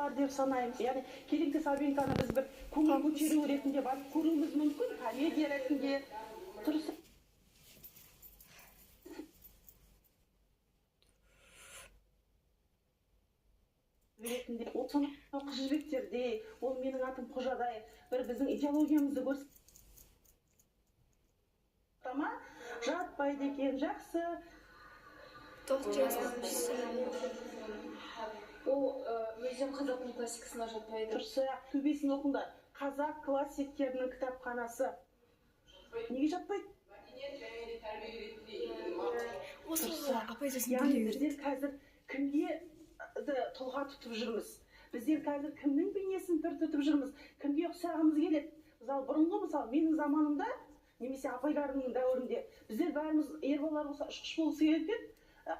бар деп санаймыз. Яғни Келеңді Сабинканы біз бір көңіл көтеру ретінде барып көруіміз мүмкін, комедия ретінде тұрысы ретінде, ол сонау қыз жібектерде, ол менің атым Қожадай, бір біздің идеологиямызды көрсетті. Жатпайды екен, жақсы. Ол өзім қазақтың классикасына жатпайды. Тұрса, төбесін оқыңдар. Қазақ классиктерінің кітапханасы. Неге жатпайды? Яғни біздер қазір кімге тұлға тұтып жүрміз? Біздер қазір кімнің бейнесін пір тұтып жүрміз? Кімге ұқсағымыз келеді? Мысалы, бұрынғы менің заманымда, немесе апайларымның дәуірінде, біздер бәріміз ер-балалар болса ұшқыш болғысы келеді,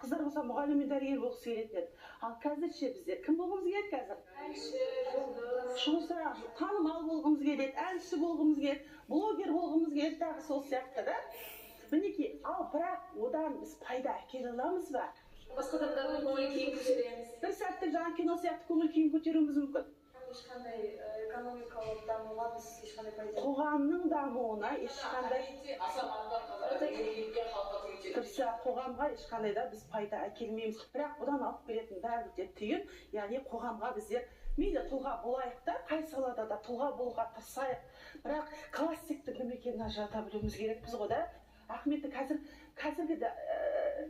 қыздар болса мұғалім мен дәрігер болғысы келеді. Ал қазірше біздер кім болғымыз келеді қазір? Әнші, танымал болғымыз келеді, әнші болғымыз келеді, блогер болғымыз келеді, тағы сол сияқты да. Мінекей, ал бірақ одан біз пайда әкеле аламыз ба? Басқа адамдардың көңіл күйін көтереміз. Бір сәттік жаңа кино сияқты көңіл күйін көтеруіміз мүмкін. Ешқандай экономикалық дамуға біз ешқандай пайда. Қоғамның дамуына ешқандай қоғамға ешқандай да біз пайда әкелмейміз. Бірақ бұдан алып келетін бәрі де түйін, яғни қоғамға біздер мейлі тұлға болайық та, қай салада да тұлға болуға тырысайық. Бірақ классиктің кім екенін ажырата білуіміз керекпіз ғой да. Ахметті қазіргі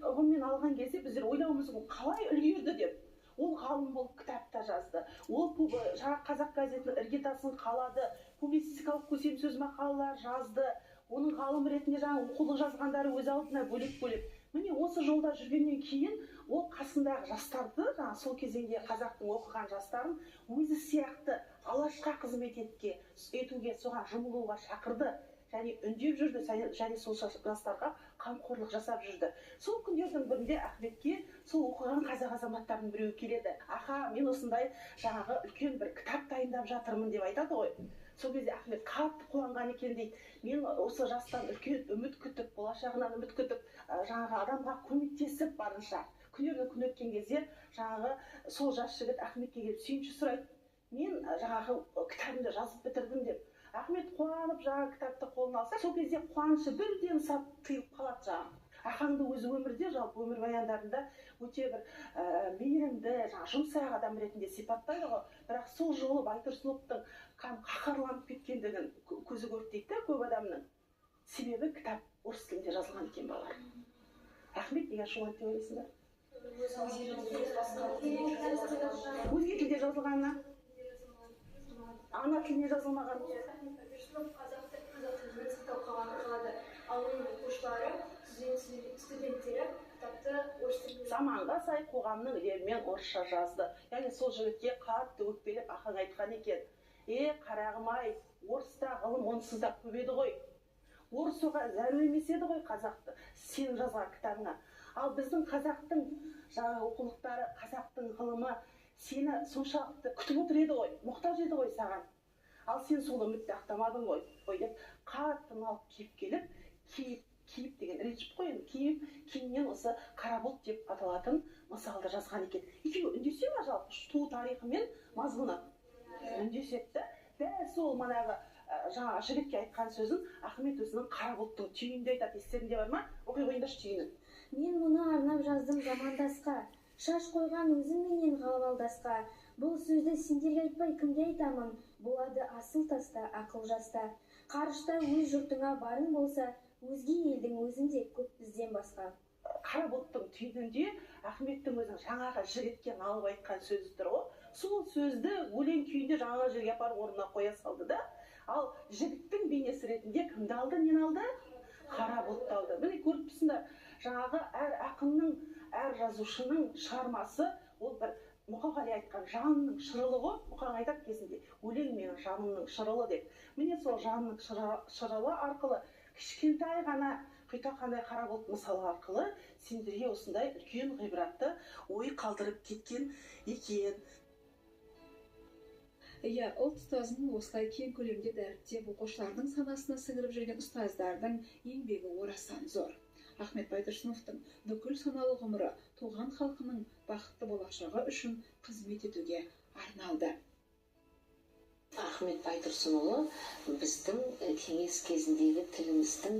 ұғыммен алған кезде біздер ойлауымыз қалай үлгерді деп. Ол ғалым болып кітап та жазды. Ол жаңа қазақ газетінің іргетасын қалады, публицистикалық көсемсөз мақалалар жазды. Оның ғалым ретінде жаңа оқулық жазғандары өз алдына бөлек-бөлек. Міне осы жолда жүргеннен кейін ол қасындағы жастарды, жаңа сол кезеңде қазақтың оқыған жастарын өзі сияқты алашқа қызмет етуге, соған жұмылуға шақырды. Және үндеп жүрді, және сол жастарға қамқорлық жасап жүрді. Сол күндердің бірінде Ахметке сол оқыған қазақ азаматтардың біреуі келеді. Аха, мен осындай жаңағы үлкен бір кітап дайындап жатырмын деп айтады ғой. Сол кезде Ахмет қатты қуанған екен дейді. Мен осы жастан үлкен үміт күтіп, болашағынан үміт күтіп, жаңағы адамға көмектесіп барынша. Күндерді күн өткен кезде жаңағы сол жас жігіт Ахметке келіп сүйінші сұрайды. Мен жаңағы кітабымды жазып бітірдім деп. Ахмет қуанып жаңа кітапты қолына алса, сол кезде қуанышы бірден сап тыйылып қалады жаңа. Ахаңды өзі өмірде, жалпы өмір баяндарында өте бір мейірімді, жұмсақ адам ретінде сипаттайды ғой. Бірақ сол жолы Байтұрсыновтың қаһарланып кеткендігін көзі көрді дейді, көп адамның. Себебі кітап орыс тілінде жазылған екен балалар. Ахмет неге ашуланды деп ойлайсыңдар? Өзге тілде жазылғанына? Ана тіліне жазылмаған. Қазақ тілін сақтап қалады. Ал оның оқушылары, студенттері кітапты орыс тілінде. Заманға сай қоғамның лебімен орысша жазды. Яғни сол жігітке қатты өкпелеп ақын айтқан екен. Қарағым-ай, орыста ғылым онсыз да көп еді ғой. Орыс оған зәру емес еді ғой қазақты, сен жазған кітабыңа. Ал біздің қазақтың жаңа оқулықтары, қазақтың ғылымы сені соншалықты күтіп отыр еді ғой, мұқтаж еді ғой саған. Ал сен сол үмітті ақтамадың ғой деп қатты налып киіп келіп, киіп деген речіп қой, кейіннен осы қара бұлт деп аталатын мысалды жазған екен. Екеуі үндесе ма жалпы туу тарихы мен мазмұны? Үндеседі. Дәл сол манағы жаңа жігітке айтқан сөзін Ахмет өзінің қара бұлттың түйінінде айтады. Естерінде бар ма? Оқи қойыңдаршы түйінін. Мен мұны арнап жаздым замандасқа, шаш қойған өзім менен ғалалдасқа. Бұл сөзді сендерге айтпай кімге айтамын? Болады асыл таста, ақыл жаста. Қарышта өз жұртыңа барың болса, өзге елдің өзінде көп бізден басқа. Қара бұлттың түйінінде Ахметтің өзінің жаңағы жігітке налып айтқан сөзі тұр ғой. Сол сөзді өлең күйінде жаңа жерге апарып орнына қоя салды да. Ал жігіттің бейнесі ретінде кімді алды, нені алды? Қара бұлтты алды. Міне көріп тұрсыңдар, жаңағы әр ақынның, әр жазушының шығармасы ол бір Мұқағали айтқан жанның шырылы ғой. Мұқаң айтады кезінде, өлең менің жанымның шырылы деп. Міне сол жанның шырылы арқылы кішкентай ғана құйтақандай қара бұлт мысалы арқылы сендерге осындай үлкен ғибратты ой қалдырып кеткен екен. Иә, ұлт ұстазын осылай кең көлемде дәріптеп оқушылардың санасына сіңіріп жүрген ұстаздардың еңбегі орасан зор. Ахмет Байтұрсыновтың бүкіл саналы ғұмыры туған халқының бақытты болашағы үшін қызмет етуге арналды. Ахмет Байтұрсынұлы біздің кеңес кезіндегі тіліміздің